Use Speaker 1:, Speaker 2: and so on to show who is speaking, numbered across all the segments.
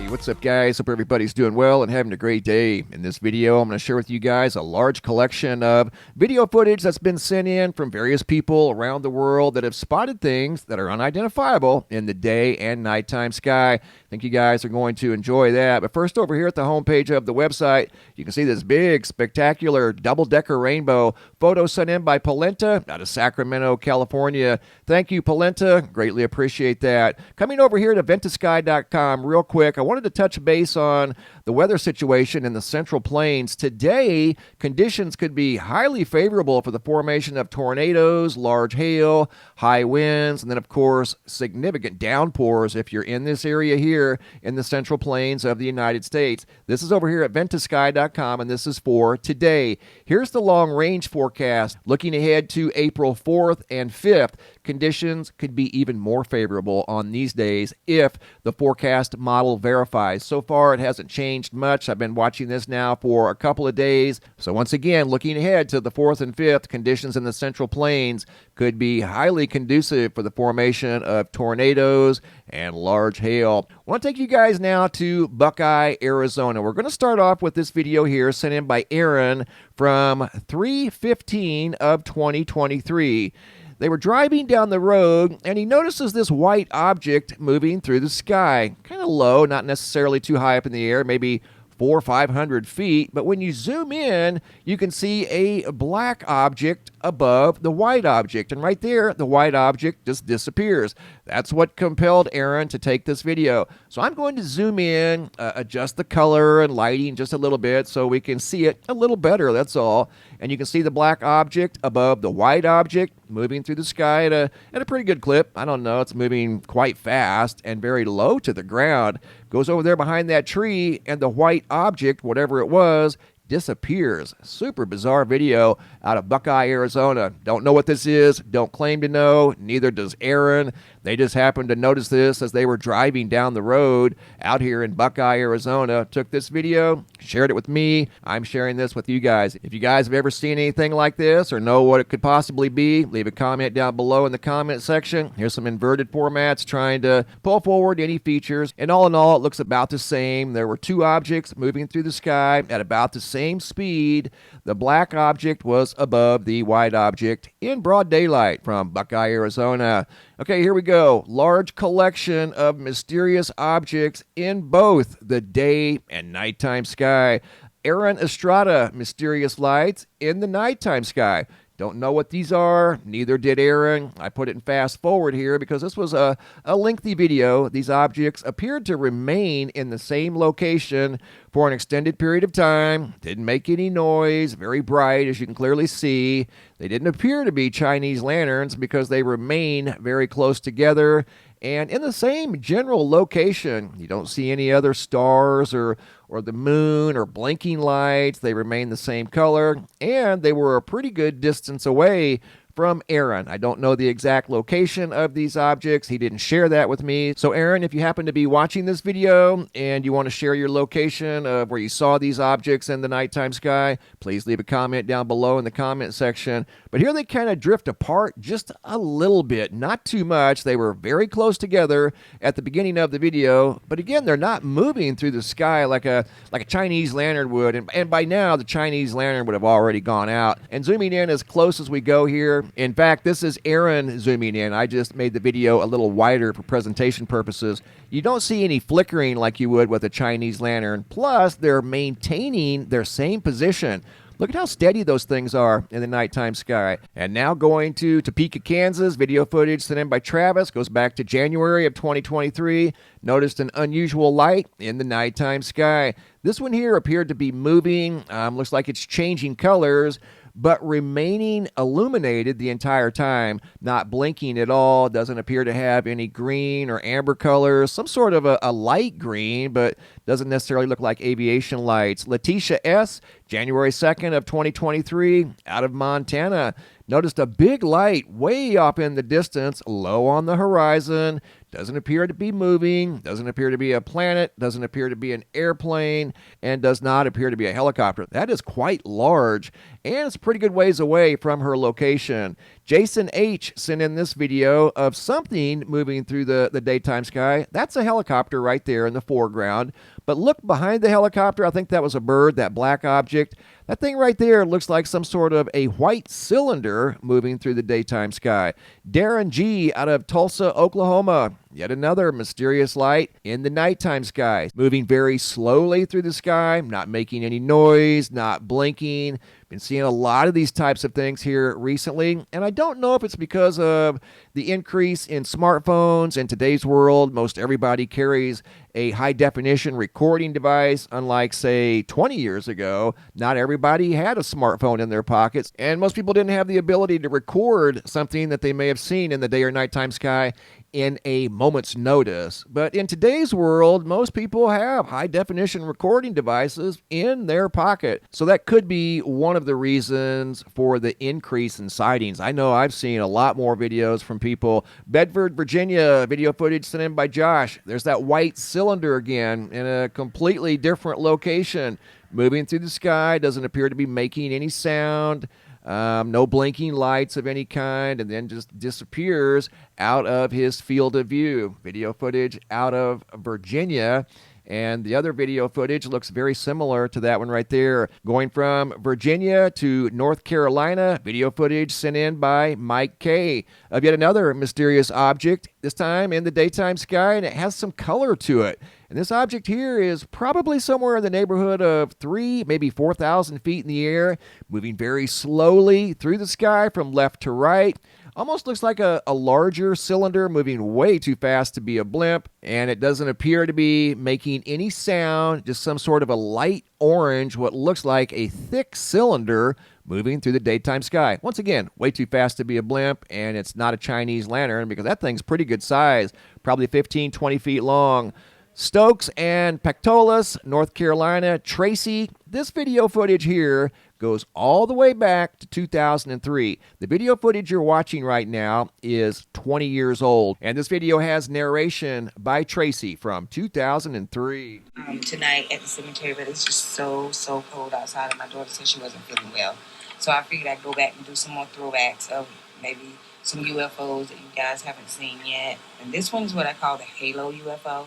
Speaker 1: What's up, guys? Hope everybody's doing well and having a great day. In this video, I'm going to share with you guys a large collection of video footage that's been sent in from various people around the world that have spotted things that are unidentifiable in the day and nighttime sky. I think you guys are going to enjoy that. But first, over here at the homepage of the website, you can see this big, spectacular double-decker rainbow photo sent in by Polenta out of Sacramento, California. Thank you, Polenta. Greatly appreciate that. Coming over here to ventusky.com real quick, I wanted to touch base on the weather situation in the Central Plains. Today, conditions could be highly favorable for the formation of tornadoes, large hail, high winds, and then, of course, significant downpours if you're in this area here in the Central Plains of the United States. This is over here at ventusky.com, and this is for today. Here's the long-range forecast. Looking ahead to April 4th and 5th, conditions could be even more favorable on these days if the forecast model verifies. So far, it hasn't changed much. I've been watching this now for a couple of days. So once again, looking ahead to the 4th and 5th, conditions in the Central Plains could be highly conducive for the formation of tornadoes and large hail. I want to take you guys now to Buckeye, Arizona. We're going to start off with this video here sent in by Aaron from 3/15 of 2023. They were driving down the road, and he notices this white object moving through the sky. Kind of low, not necessarily too high up in the air, maybe 400 or 500 feet. But when you zoom in, you can see a black object above the white object. And right there, the white object just disappears. That's what compelled Aaron to take this video. So I'm going to zoom in, adjust the color and lighting just a little bit so we can see it a little better, that's all. And you can see the black object above the white object moving through the sky at a pretty good clip. I don't know, it's moving quite fast and very low to the ground. Goes over there behind that tree, and the white object, whatever it was, disappears. Super bizarre video out of Buckeye, Arizona. Don't know what this is, don't claim to know, neither does Aaron. They just happened to notice this as they were driving down the road out here in Buckeye, Arizona. Took this video, shared it with me. I'm sharing this with you guys. If you guys have ever seen anything like this or know what it could possibly be, leave a comment down below in the comment section. Here's some inverted formats trying to pull forward any features. And all in all, it looks about the same. There were two objects moving through the sky at about the same speed. The black object was above the white object in broad daylight from Buckeye, Arizona. Okay, here we go. Large collection of mysterious objects in both the day and nighttime sky. Aaron Estrada, mysterious lights in the nighttime sky. Don't know what these are, neither did Aaron. I put it in fast forward here because this was a lengthy video. These objects appeared to remain in the same location for an extended period of time. Didn't make any noise, very bright as you can clearly see. They didn't appear to be Chinese lanterns because they remain very close together and in the same general location. You don't see any other stars or the moon or blinking lights. They remain the same color, and they were a pretty good distance away from Aaron. I don't know the exact location of these objects. He didn't share that with me. So Aaron, if you happen to be watching this video and you want to share your location of where you saw these objects in the nighttime sky, please leave a comment down below in the comment section. But here they kind of drift apart just a little bit, not too much. They were very close together at the beginning of the video, but again, they're not moving through the sky like a Chinese lantern would. And by now, the Chinese lantern would have already gone out. And zooming in as close as we go here, in fact, this is Aaron zooming in. I just made the video a little wider for presentation purposes. You don't see any flickering like you would with a Chinese lantern. Plus, they're maintaining their same position. Look at how steady those things are in the nighttime sky. And now going to Topeka, Kansas. Video footage sent in by Travis. Goes back to January of 2023. Noticed an unusual light in the nighttime sky. This one here appeared to be moving. Looks like it's changing colors, but remaining illuminated the entire time, not blinking at all. Doesn't appear to have any green or amber colors. Some sort of a light green, but doesn't necessarily look like aviation lights. Letitia S., January 2nd of 2023, out of Montana, noticed a big light way off in the distance, low on the horizon. Doesn't appear to be moving, doesn't appear to be a planet, doesn't appear to be an airplane, and does not appear to be a helicopter. That is quite large, and it's a pretty good ways away from her location. Jason H. sent in this video of something moving through the daytime sky. That's a helicopter right there in the foreground. But look behind the helicopter. I think that was a bird, that black object. That thing right there looks like some sort of a white cylinder moving through the daytime sky. Darren G. out of Tulsa, Oklahoma. Yet another mysterious light in the nighttime sky. Moving very slowly through the sky, not making any noise, not blinking. Been seeing a lot of these types of things here recently, and I don't know if it's because of the increase in smartphones. In today's world, most everybody carries a high-definition recording device, unlike, say, 20 years ago. Not everybody had a smartphone in their pockets, and most people didn't have the ability to record something that they may have seen in the day or nighttime sky in a moment's notice. But in today's world, most people have high-definition recording devices in their pocket. So that could be one of the reasons for the increase in sightings. I know I've seen a lot more videos from people. Bedford, Virginia, video footage sent in by Josh. There's that white cylinder again in a completely different location. Moving through the sky, doesn't appear to be making any sound. No blinking lights of any kind, and then just disappears out of his field of view. Video footage out of Virginia, and the other video footage looks very similar to that one right there. Going from Virginia to North Carolina, video footage sent in by Mike K. of yet another mysterious object, this time in the daytime sky, and it has some color to it. And this object here is probably somewhere in the neighborhood of 3,000, maybe 4,000 feet in the air, moving very slowly through the sky from left to right. Almost looks like a larger cylinder moving way too fast to be a blimp, and it doesn't appear to be making any sound, just some sort of a light orange, what looks like a thick cylinder moving through the daytime sky. Once again, way too fast to be a blimp, and it's not a Chinese lantern because that thing's pretty good size, probably 15, 20 feet long. Stokes and PACTOLUS, North Carolina, TRACY. This video footage here goes all the way back to 2003. The video footage you're watching right now is 20 years old, and this video has narration by TRACY from 2003.
Speaker 2: Tonight at the cemetery, but it's just so cold outside, and my daughter said she wasn't feeling well. So I figured I'd go back and do some more throwbacks of maybe some UFOs that you guys haven't seen yet. And this one is what I call the halo UFO,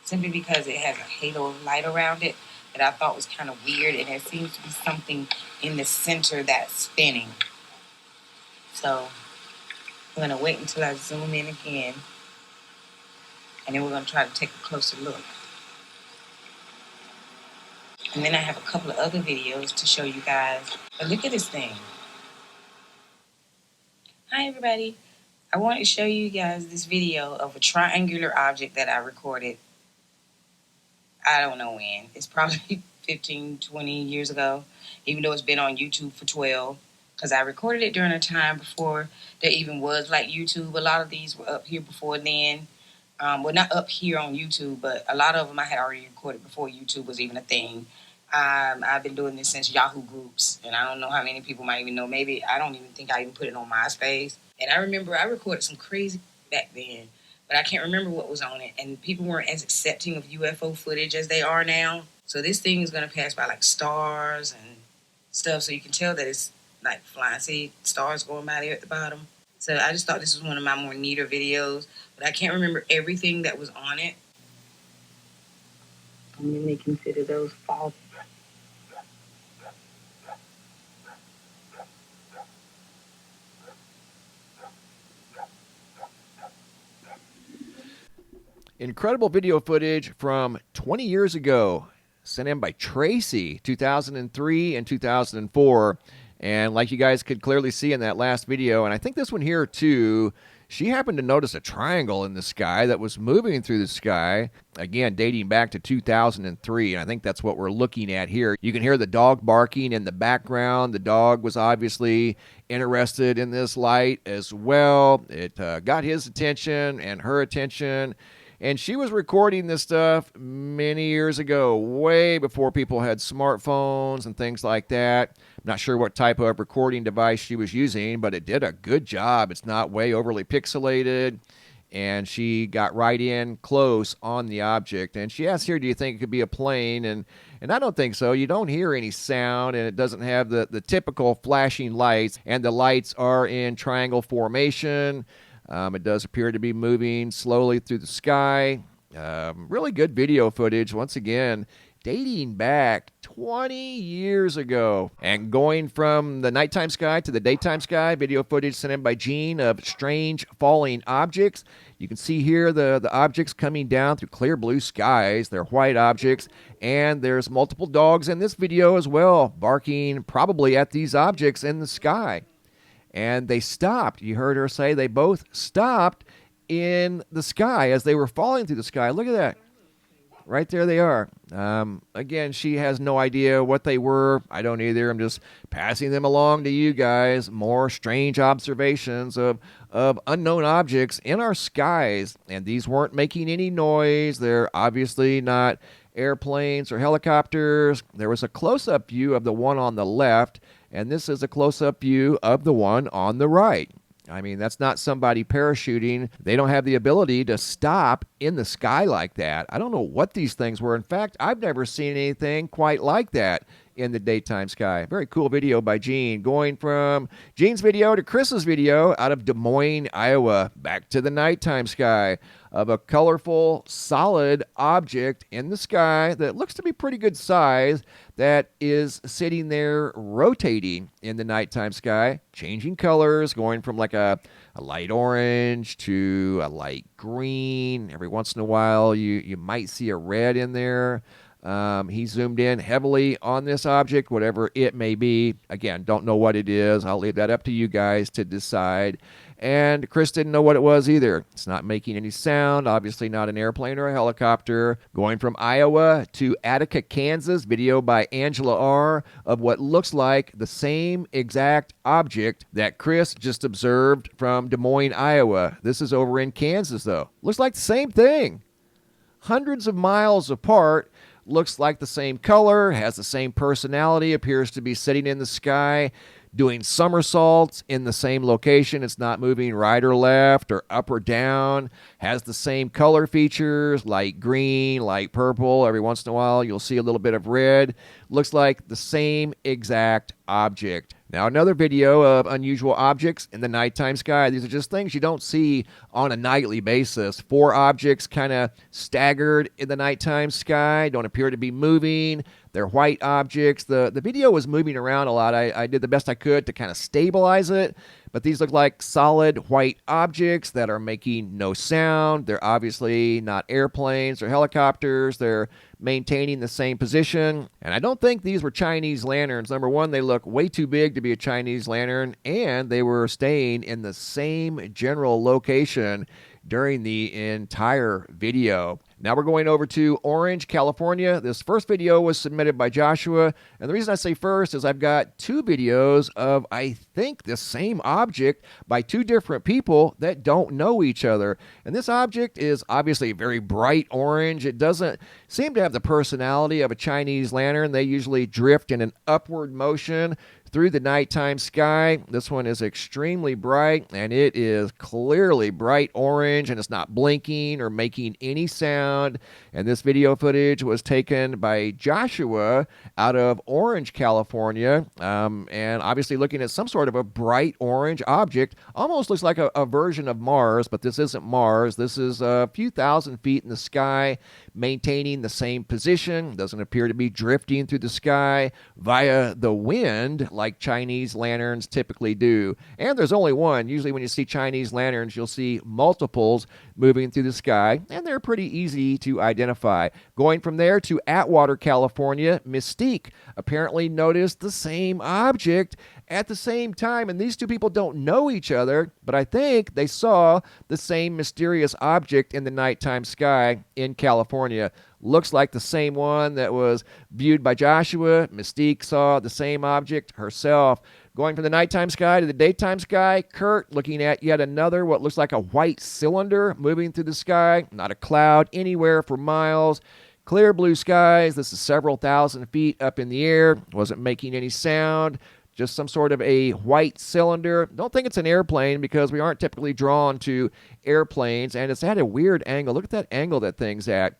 Speaker 2: simply because it has a halo of light around it that I thought was kind of weird, and there seems to be something in the center that's spinning. So I'm going to wait until I zoom in again, and then we're going to try to take a closer look. And then I have a couple of other videos to show you guys. But look at this thing. Hi, everybody. I want to show you guys this video of a triangular object that I recorded. I don't know when. It's probably 15, 20 years ago, even though it's been on YouTube for 12, because I recorded it during a time before there even was like YouTube. A lot of these were up here before then. Well, not up here on YouTube, but a lot of them I had already recorded before YouTube was even a thing. I've been doing this since Yahoo Groups, and I don't know how many people might even know. Maybe I don't even think I even put it on MySpace. And I remember I recorded some crazy back then, but I can't remember what was on it. And people weren't as accepting of UFO footage as they are now. So this thing is going to pass by like stars and stuff, so you can tell that it's like flying. See stars going by there at the bottom. So I just thought this was one of my more neater videos, but I can't remember everything that was on it. And then they consider those false.
Speaker 1: Incredible video footage from 20 years ago, sent in by TRACY, 2003 and 2004. And like you guys could clearly see in that last video, and I think this one here too, she happened to notice a triangle in the sky that was moving through the sky, again, dating back to 2003, and I think that's what we're looking at here. You can hear the dog barking in the background. The dog was obviously interested in this light as well. It got his attention and her attention, And she was recording this stuff many years ago, way before people had smartphones and things like that. I'm not sure what type of recording device she was using, but it did a good job. It's not way overly pixelated. And she got right in close on the object. And she asked here, do you think it could be a plane? And I don't think so. You don't hear any sound, and it doesn't have the typical flashing lights. And the lights are in triangle formation. It does appear to be moving slowly through the sky. Really good video footage, once again, dating back 20 years ago. And going from the nighttime sky to the daytime sky, video footage sent in by Gene of strange falling objects. You can see here the objects coming down through clear blue skies. They're white objects, and there's multiple dogs in this video as well, barking probably at these objects in the sky. And they stopped. You heard her say they both stopped in the sky as they were falling through the sky. Look at that. Right there they are. Again, she has no idea what they were. I don't either. I'm just passing them along to you guys. More strange observations of unknown objects in our skies. And these weren't making any noise. They're obviously not airplanes or helicopters. There was a close-up view of the one on the left, and this is a close-up view of the one on the right. I mean, that's not somebody parachuting. They don't have the ability to stop in the sky like that. I don't know what these things were. In fact, I've never seen anything quite like that in the daytime sky. Very cool video by Gene. Going from Gene's video to Chris's video out of Des Moines, Iowa. Back to the nighttime sky of a colorful, solid object in the sky that looks to be pretty good size that is sitting there rotating in the nighttime sky, changing colors, going from like a light orange to a light green. Every once in a while, you might see a red in there. He zoomed in heavily on this object, whatever it may be. Again, don't know what it is. I'll leave that up to you guys to decide. And Chris didn't know what it was either. It's not making any sound. Obviously not an airplane or a helicopter. Going from Iowa to Attica, Kansas. Video by Angela R. of what looks like the same exact object that Chris just observed from Des Moines, Iowa. This is over in Kansas, though. Looks like the same thing. Hundreds of miles apart. Looks like the same color, has the same personality, appears to be sitting in the sky, doing somersaults in the same location. It's not moving right or left or up or down. Has the same color features, light green, light purple. Every once in a while, you'll see a little bit of red. Looks like the same exact object. Now, another video of unusual objects in the nighttime sky. These are just things you don't see on a nightly basis. 4 objects kind of staggered in the nighttime sky, don't appear to be moving. They're white objects. The video was moving around a lot. I did the best I could to kind of stabilize it, but these look like solid white objects that are making no sound. They're obviously not airplanes or helicopters. They're maintaining the same position. And I don't think these were Chinese lanterns. Number one, they look way too big to be a Chinese lantern, and they were staying in the same general location during the entire video. Now we're going over to Orange, California. This first video was submitted by Joshua. And the reason I say first is I've got 2 videos of, I think, the same object by 2 different people that don't know each other. And this object is obviously very bright orange. It doesn't seem to have the personality of a Chinese lantern. They usually drift in an upward motion through the nighttime sky. This one is extremely bright, and it is clearly bright orange, and it's not blinking or making any sound. And this video footage was taken by Joshua out of Orange, California, and obviously looking at some sort of a bright orange object. Almost looks like a version of Mars, but this isn't Mars. This is a few thousand feet in the sky, maintaining the same position. Doesn't appear to be drifting through the sky via the wind like Chinese lanterns typically do. And there's only one. Usually when you see Chinese lanterns, you'll see multiples moving through the sky, and they're pretty easy to identify. Going from there to Atwater, California, MYSTIQUE apparently noticed the same object at the same time, and these 2 people don't know each other, but I think they saw the same mysterious object in the nighttime sky in California. Looks like the same one that was viewed by Joshua. MYSTIQUE saw the same object herself. Going from the nighttime sky to the daytime sky, Kurt looking at yet another what looks like a white cylinder moving through the sky. Not a cloud anywhere for miles. Clear blue skies. This is several thousand feet up in the air. Wasn't making any sound. Just some sort of a white cylinder. Don't think it's an airplane because we aren't typically drawn to airplanes, and it's at a weird angle. Look at that angle that thing's at.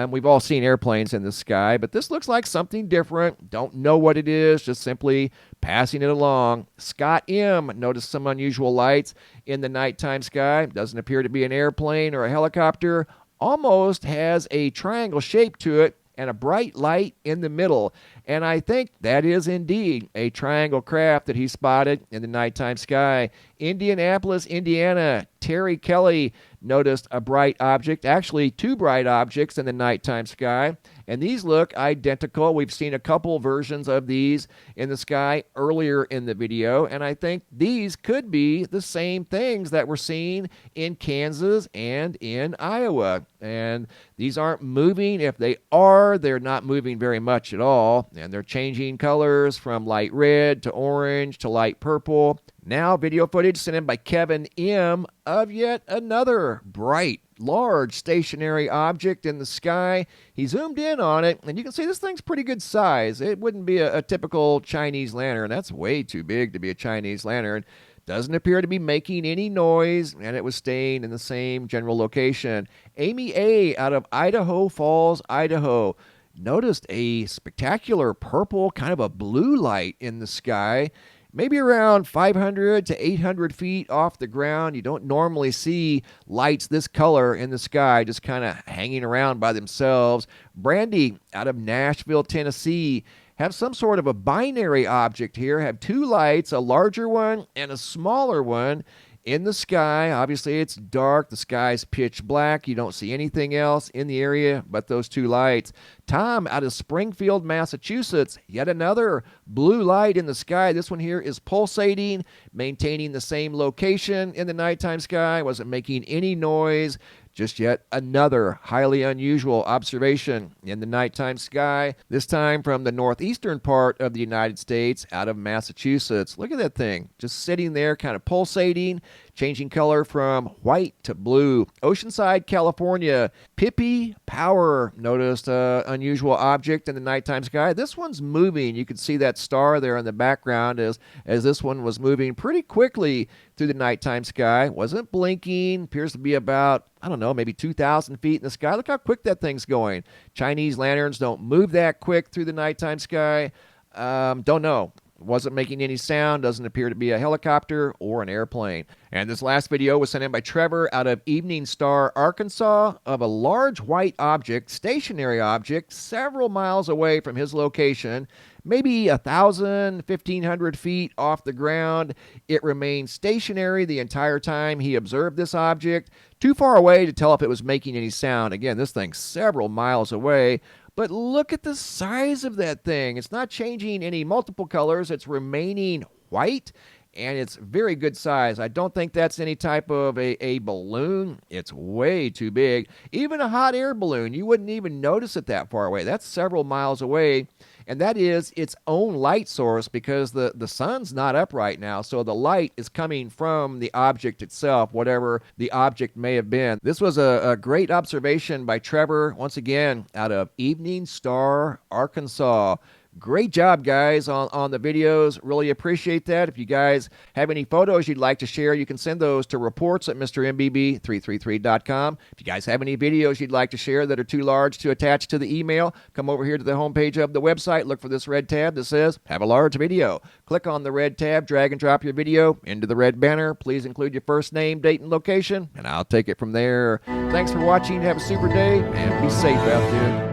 Speaker 1: We've all seen airplanes in the sky, but this looks like something different. Don't know what it is, just simply passing it along. Scott M. noticed some unusual lights in the nighttime sky. Doesn't appear to be an airplane or a helicopter. Almost has a triangle shape to it and a bright light in the middle. And I think that is indeed a triangle craft that he spotted in the nighttime sky. Indianapolis, Indiana. Terry Kelly noticed a bright object, actually two bright objects in the nighttime sky. And these look identical. We've seen a couple versions of these in the sky earlier in the video. And I think these could be the same things that we're seeing in Kansas and in Iowa. And these aren't moving. If they are, they're not moving very much at all. And they're changing colors from light red to orange to light purple. Now video footage sent in by Kevin M. of yet another bright, large stationary object in the sky. He zoomed in on it, and you can see this thing's pretty good size. It wouldn't be a typical Chinese lantern. That's way too big to be a Chinese lantern. Doesn't appear to be making any noise, and it was staying in the same general location. Amy A. out of Idaho Falls, Idaho, noticed a spectacular purple, kind of a blue light in the sky. Maybe around 500 to 800 feet off the ground. You don't normally see lights this color in the sky just kind of hanging around by themselves. Brandi out of Nashville, Tennessee, have some sort of a binary object here. Have two lights, a larger one and a smaller one in the sky. Obviously, it's dark. The sky's pitch black. You don't see anything else in the area but those two lights. Tom out of Springfield, Massachusetts, yet another blue light in the sky. This one here is pulsating, maintaining the same location in the nighttime sky. Wasn't making any noise. Just yet another highly unusual observation in the nighttime sky, this time from the northeastern part of the United States, out of Massachusetts. Look at that thing, just sitting there, kind of pulsating, changing color from white to blue. Oceanside, California, PIPPYPWR noticed an unusual object in the nighttime sky. This one's moving. You can see that star there in the background as this one was moving pretty quickly through the nighttime sky. Wasn't blinking. Appears to be about, I don't know, maybe 2,000 feet in the sky. Look how quick that thing's going. Chinese lanterns don't move that quick through the nighttime sky. Don't know. Wasn't making any sound. Doesn't appear to be a helicopter or an airplane. And this last video was sent in by Trevor out of Evening Star, Arkansas, of a large white object, stationary object, several miles away from his location, maybe 1,000, 1,500 feet off the ground. It remained stationary the entire time he observed this object. Too far away to tell if it was making any sound. Again, this thing's several miles away. But look at the size of that thing. It's not changing any multiple colors. It's remaining white, and it's very good size. I don't think that's any type of a balloon. It's way too big. Even a hot air balloon, you wouldn't even notice it that far away. That's several miles away, and that is its own light source because the sun's not up right now, so the light is coming from the object itself, whatever the object may have been. This was a great observation by Trevor, once again, out of Evening Star, Arkansas. Great job, guys, on the videos. Really appreciate that. If you guys have any photos you'd like to share, you can send those to reports@mrmbb333.com. If you guys have any videos you'd like to share that are too large to attach to the email, come over here to the homepage of the website. Look for this red tab that says, Have a Large Video. Click on the red tab, drag and drop your video into the red banner. Please include your first name, date, and location, and I'll take it from there. Thanks for watching. Have a super day, and be safe out there.